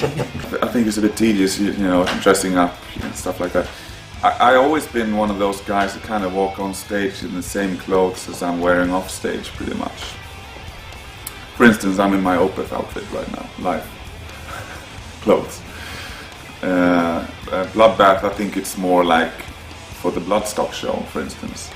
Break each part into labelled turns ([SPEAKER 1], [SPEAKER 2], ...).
[SPEAKER 1] I think it's a bit tedious, you know, dressing up and stuff like that. I always been one of those guys that kind of walk on stage in the same clothes as I'm wearing off stage, pretty much. For instance, I'm in my Opeth outfit right now, live clothes. Bloodbath, I think it's more like for the Bloodstock show, for instance.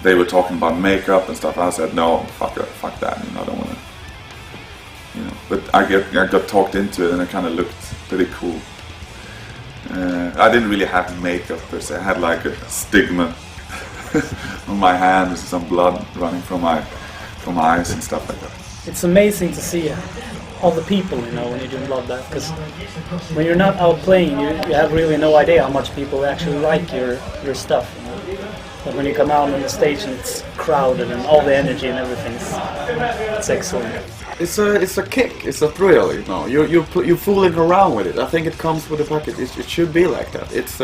[SPEAKER 1] They were talking about makeup and stuff. I said, no, fuck that. You know, I don't want to. You know, but I got talked into it, and it kind of looked pretty cool. I didn't really have makeup per se. I had like a stigma on my hand. There's some blood running from my eyes and stuff like that.
[SPEAKER 2] It's amazing to see all the people, you know, when you're doing Bloodbath, because when you're not out playing, you have really no idea how much people actually like your stuff. You know? But when you come out on the stage and it's crowded and all the energy and everything, it's excellent.
[SPEAKER 3] It's a kick. It's a thrill. You know, you're fooling around with it. I think it comes with the package. It should be like that. It's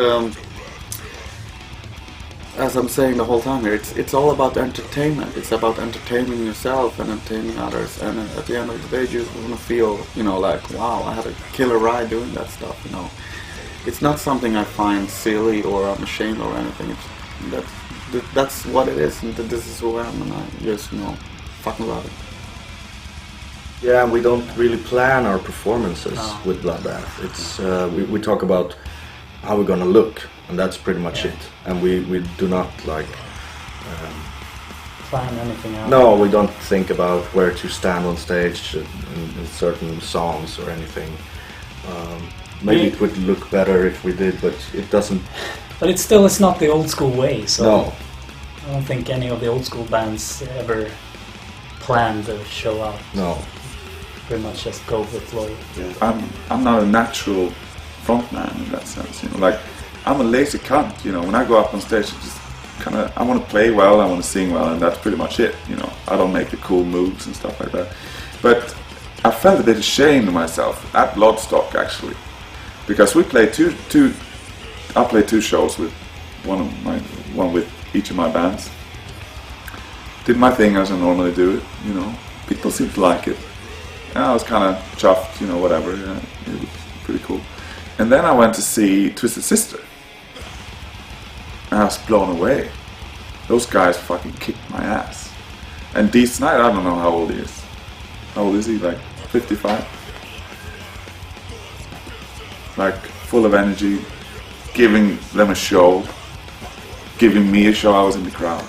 [SPEAKER 3] as I'm saying the whole time here. It's all about entertainment. It's about entertaining yourself and entertaining others. And at the end of the day, you just want to feel, you know, like, wow, I had a killer ride doing that stuff. You know, it's not something I find silly or I'm ashamed or anything. That's what it is, and this is who I am, and I just, you know, fucking love it.
[SPEAKER 4] Yeah, we don't really plan our performances with Bloodbath. It's we talk about how we're gonna look, and that's pretty much it. And we do not like
[SPEAKER 2] plan anything out.
[SPEAKER 4] No, we don't think about where to stand on stage in certain songs or anything. Maybe it would look better if we did, but it doesn't.
[SPEAKER 2] But it's not the old school way. So
[SPEAKER 4] no.
[SPEAKER 2] I don't think any of the old school bands ever planned to show out.
[SPEAKER 4] No.
[SPEAKER 2] Pretty much just go with flow.
[SPEAKER 1] Yeah. I'm not a natural frontman in that sense, you know. Like, I'm a lazy cunt, you know. When I go up on stage, I want to play well, I want to sing well, and that's pretty much it, you know. I don't make the cool moves and stuff like that. But I felt a bit ashamed of myself at Bloodstock, actually, because we played I played two shows with one with each of my bands. Did my thing as I normally do it, you know. People seemed to like it. And I was kind of chuffed, you know, whatever. Yeah, it was pretty cool. And then I went to see Twisted Sister. And I was blown away. Those guys fucking kicked my ass. And Dee Snider, I don't know how old he is. How old is he? Like 55? Like full of energy, giving them a show, giving me a show. I was in the crowd.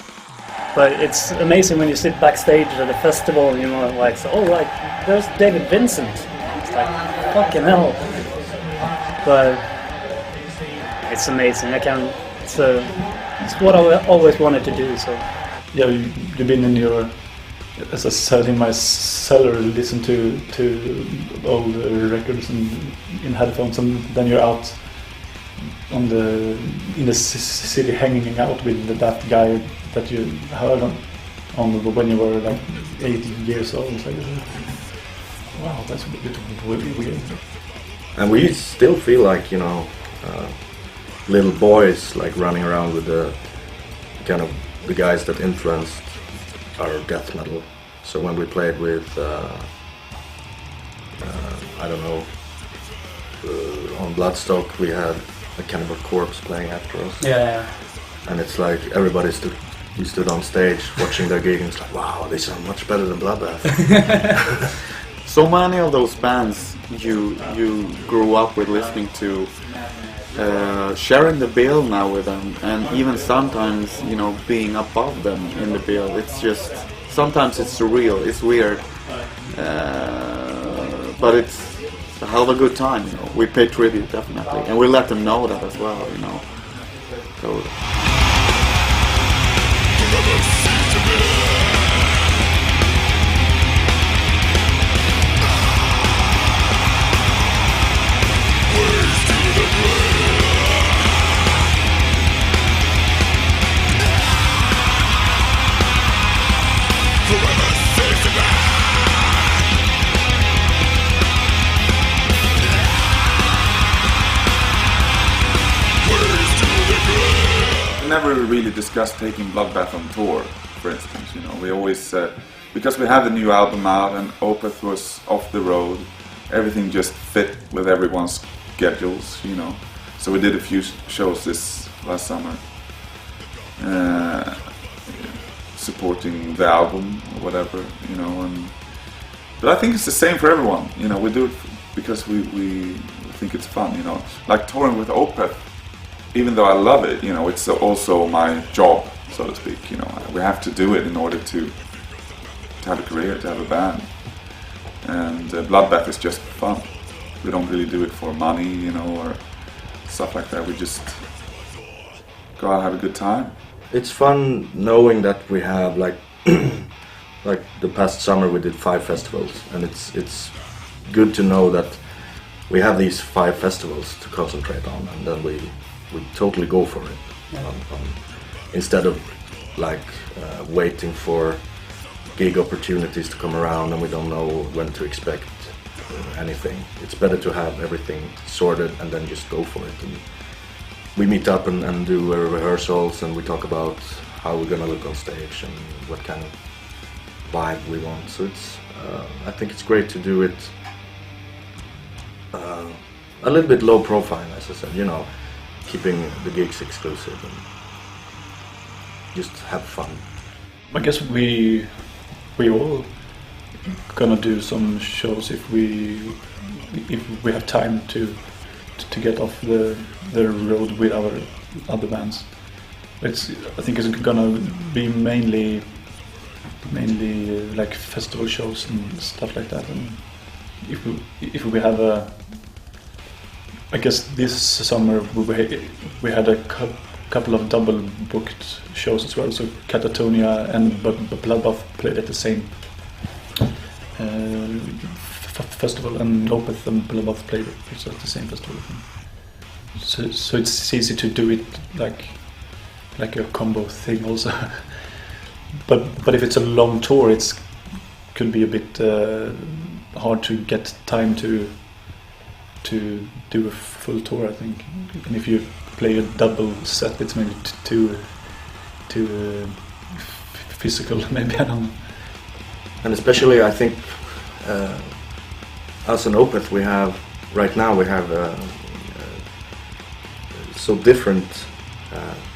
[SPEAKER 2] But it's amazing when you sit backstage at a festival, you know, like, so, oh, like, there's David Vincent. It's like, fucking hell. But it's amazing. It's what I always wanted to do. So
[SPEAKER 5] yeah, you've been in your, as I said, in my cellar, listen to old records and in headphones, and then you're out in the city hanging out with that guy that you heard on when you were like 8 years old. It's like, wow, that's a bit weird.
[SPEAKER 4] And we still feel like, you know, little boys, like running around with the kind of the guys that influenced our death metal. So when we played with, I don't know, on Bloodstock, we had a Cannibal Corpse playing after us.
[SPEAKER 2] yeah.
[SPEAKER 4] And it's like everybody stood on stage watching their gig, and it's like, wow, they sound much better than Bloodbath.
[SPEAKER 3] So many of those bands you grew up with listening to, sharing the bill now with them, and even sometimes, you know, being above them in the bill. It's just, sometimes it's surreal, it's weird, but it's a hell of a good time, you know. We pay tribute, definitely, and we let them know that as well, you know. So.
[SPEAKER 1] Never really discussed taking Bloodbath on tour, for instance, you know. We always, because we had the new album out and Opeth was off the road, everything just fit with everyone's schedules, you know. So we did a few shows this last summer, supporting the album or whatever, you know. But I think it's the same for everyone, you know. We do it because we think it's fun, you know. Like touring with Opeth, even though I love it, you know, it's also my job, so to speak, you know. We have to do it in order to have a career, to have a band. And Bloodbath is just fun. We don't really do it for money, you know, or stuff like that. We just go out and have a good time.
[SPEAKER 4] It's fun knowing that we have like like the past summer we did 5 festivals, and it's good to know that we have these 5 festivals to concentrate on, and then we totally go for it. Instead of like waiting for gig opportunities to come around and we don't know when to expect anything. It's better to have everything sorted and then just go for it. And we meet up and do rehearsals, and we talk about how we're gonna look on stage and what kind of vibe we want. So it's I think it's great to do it a little bit low profile, as I said, you know, keeping the gigs exclusive and just have fun.
[SPEAKER 5] I guess we all gonna do some shows if we have time to get off the road with our other bands. I think it's gonna be mainly like festival shows and stuff like that. And if we have I guess this summer we had a couple of double booked shows as well. So Catatonia and Bloodbath played at the same festival, and Opeth and Bloodbath played also at the same festival. So it's easy to do it like a combo thing also. But if it's a long tour, it could be a bit hard to get time to do a full tour, I think. And if you play a double set, it's maybe too physical, maybe, I don't know.
[SPEAKER 4] And especially, I think, us and Opeth, we have so different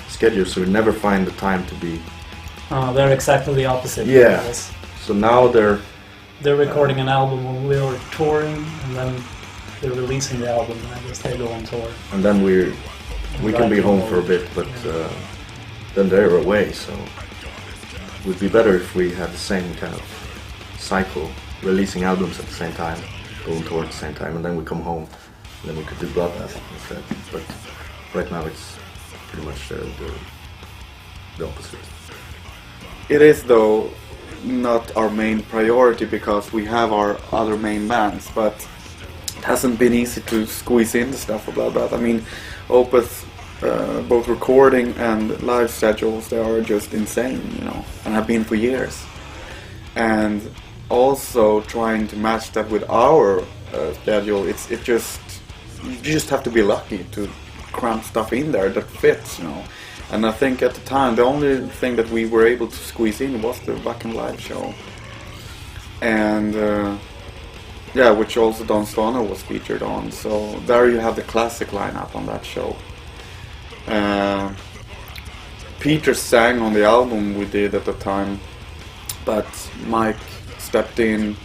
[SPEAKER 4] schedules, so we never find the time to be.
[SPEAKER 2] They're exactly the opposite.
[SPEAKER 4] Yeah. So now they're
[SPEAKER 2] recording an album when we're touring, and then they're releasing the album, and I guess they go on tour.
[SPEAKER 4] And then we can be home for a bit, but then they're away. So it would be better if we had the same kind of cycle, releasing albums at the same time, going tour at the same time, and then we come home, and then we could do Bloodbath instead. But right now it's pretty much the opposite.
[SPEAKER 3] It is, though, not our main priority because we have our other main bands, but it hasn't been easy to squeeze in the stuff for Bloodbath. I mean, Opeth, both recording and live schedules, they are just insane, you know, and have been for years. And also trying to match that with our schedule, you just have to be lucky to cram stuff in there that fits, you know. And I think at the time the only thing that we were able to squeeze in was the Wacken live show, and which also Don Stoner was featured on. So there you have the classic lineup on that show. Peter sang on the album we did at the time, but Mike stepped in.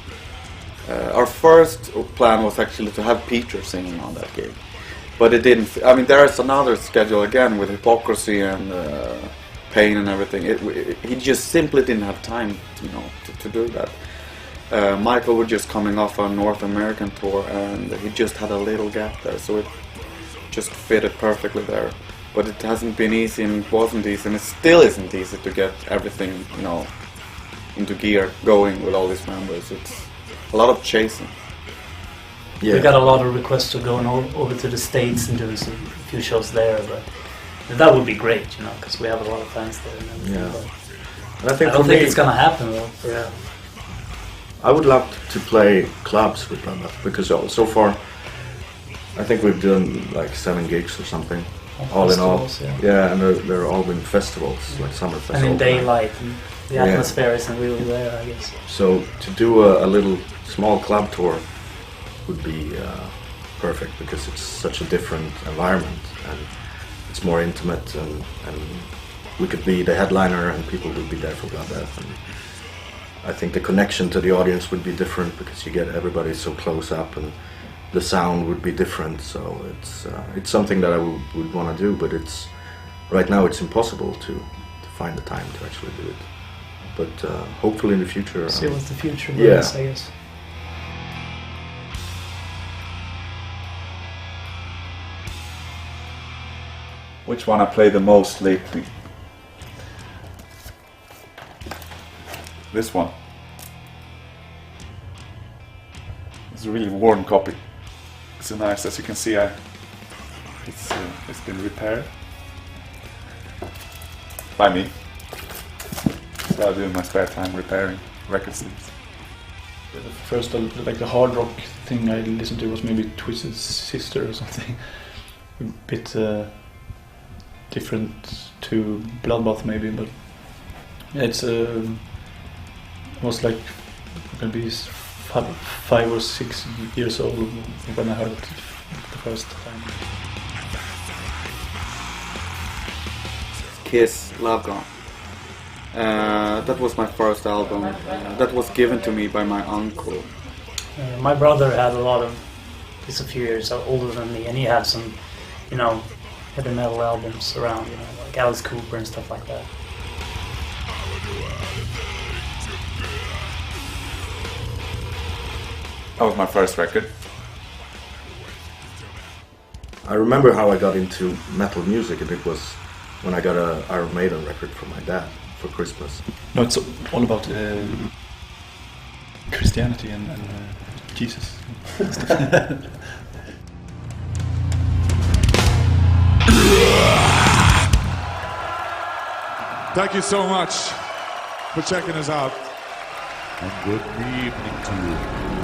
[SPEAKER 3] Our first plan was actually to have Peter singing on that gig, but it didn't. I mean, there is another schedule again with Hypocrisy and Pain and everything. He just simply didn't have time, you know, to do that. Michael was just coming off a North American tour, and he just had a little gap there, so it just fitted perfectly there. But it hasn't been easy, and it wasn't easy, and it still isn't easy to get everything, you know, into gear, going with all these members. It's a lot of chasing.
[SPEAKER 2] Yeah. We got a lot of requests to go over to the States and do a few shows there, but that would be great, you know, because we have a lot of fans there. And everything,
[SPEAKER 4] and I
[SPEAKER 2] don't think it's gonna happen though.
[SPEAKER 4] Yeah. I would love to play clubs with Bloodbath, because so far I think we've done like 7 gigs or something. All in all, yeah, and they're all been festivals, like summer festivals.
[SPEAKER 2] And in daylight, and the atmosphere isn't really there, I guess.
[SPEAKER 4] So to do a little small club tour would be perfect, because it's such a different environment and it's more intimate, and we could be the headliner and people would be there for Bloodbath. And I think the connection to the audience would be different because you get everybody so close up, and the sound would be different. So it's something that I would want to do, but right now it's impossible to find the time to actually do it. But hopefully in the future.
[SPEAKER 2] See what the future brings, I guess.
[SPEAKER 1] Which one I play the most lately? This one. It's a really worn copy. It's a nice, as you can see, it's been repaired by me. So I do in my spare time repairing record sleeves.
[SPEAKER 5] The first, like the hard rock thing I listened to was maybe Twisted Sister or something. A bit different to Bloodbath maybe, but yeah, it's was like maybe 5 or 6 years old when I heard it the first time.
[SPEAKER 3] Kiss, Love Gone. That was my first album. That was given to me by my uncle.
[SPEAKER 2] My brother had a lot of, he's a few years older than me, and he had some, heavy metal albums around, like Alice Cooper and stuff like that.
[SPEAKER 1] That was my first record.
[SPEAKER 4] I remember how I got into metal music, and it was when I got an Iron Maiden record from my dad for Christmas.
[SPEAKER 5] No, it's all about Christianity and Jesus.
[SPEAKER 6] Thank you so much for checking us out. And good evening to you.